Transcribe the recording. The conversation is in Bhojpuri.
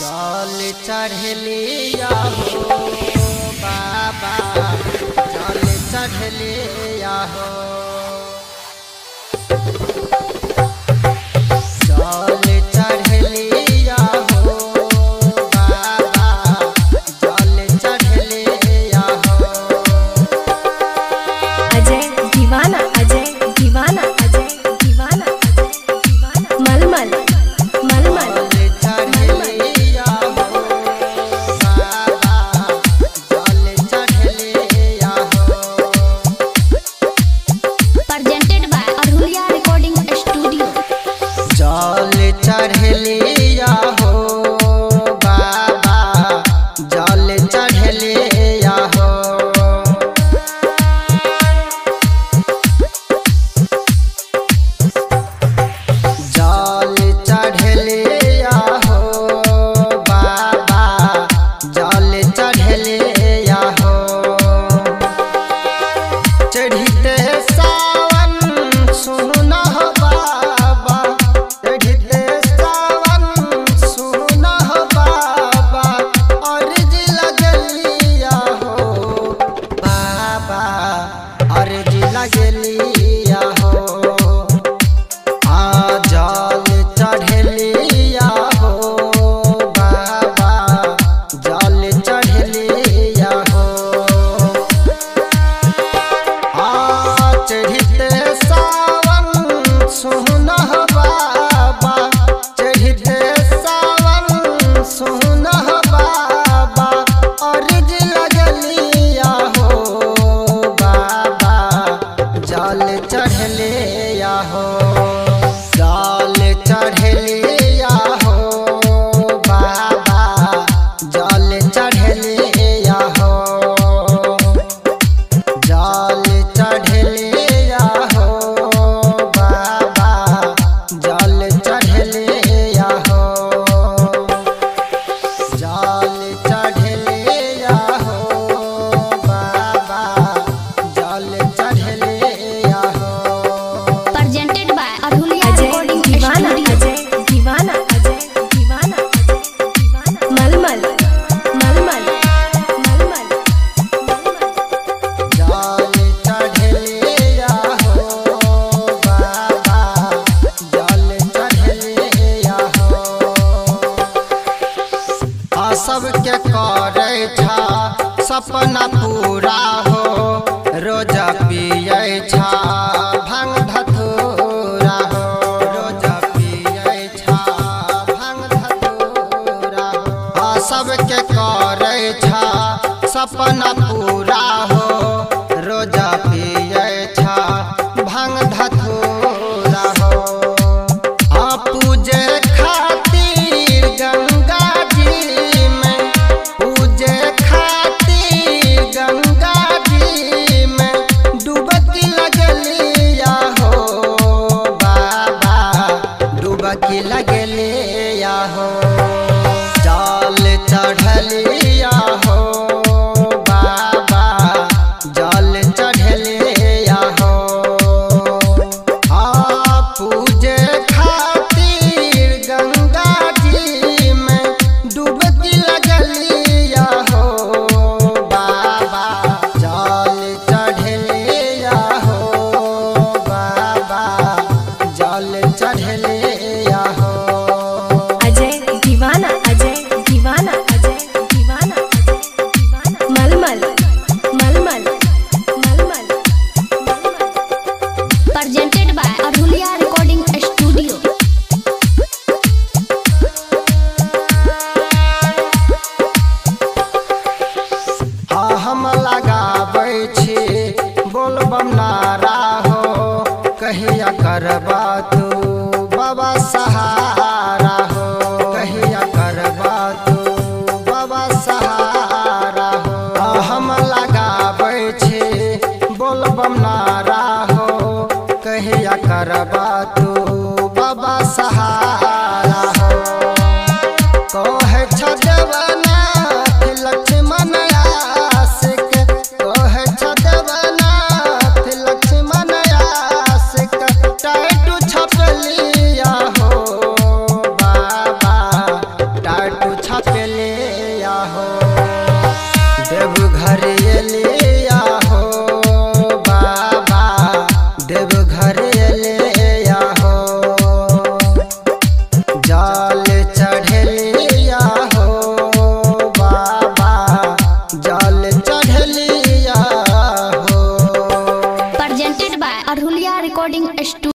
जल चढ़लिया हो बाबा, जल चढ़लिया हो, जल चढ़लिया हो बाबा, जल चढ़लिया हो। अजय दीवाना, अजय दीवाना, अजय दीवाना, अजय दीवाना, मलमल मलमल। चढ़लिया हो बाबा, जल चढ़लिया हो, जल चढ़लिया हो बाबा, जल चढ़लिया हो। चढ़ते सावन सुना हो बाबा, चढ़ते सावन सुना हो बाबा, अर्ज लगलिया हो बाबा, अर्ज लगलिया हो। जल चढ़लिया हो बाबा, जल चढ़लिया हो। चढ़ते सावन सुना हो बाबा, चढ़ते सावन सुना हो बाबा, अर्ज लगलिया हो बाबा, जल चढ़लिया हो, जल चढ़लिया हो बाबा, जल चढ़लिया हो, जल चढ़लिया हो बाबा, जल चढ़लिया हो, जल चढ़लिया हो बाबा, जल चढ़लिया हो। Presented by Arhulia Recording दीवाना, Studio। अजय दीवाना, अजय दीवाना, अजय दीवाना, मलमल मलमल मलमल। जल चढ़लिया हो बाबा, जल चढ़लिया हो। सबके करे छा सपना पूरा हो, रोज पिए छा भांग धतूरा हो, रोज पिए छा भांग धतूरा हो। सबके करे छा सपना पूरा हो, रोज पिए छा भांग धतूरा हो। पूजे खातिर गंगा जी में, पूजे खातिर गंगा जी में डुबकी लगलिया हो बाबा, डुबकी लगलिया हो। जल चढ़लिया हो बाबा, जल चढ़लिया हो। पूजे खातिर गंगा जी में डुबकी लगलिया हो बाबा, जल चढ़लिया हो बाबा, जल चढ़लिया हो। अजय दीवाना, अजय दीवाना, अजय दीवाना, अजय दीवाना, मलमल मलमल मलमल। Presented by Arhulia Recording Studio। हम लगाबै छी बोलबम नारा हो, कहिया करबा तू बाबा सहारा हो, कहिया करबा तू बाबा सहारा हो। हम लगाबै छी बोलबम नारा हो, कहिया करबा तू बाबा सहारा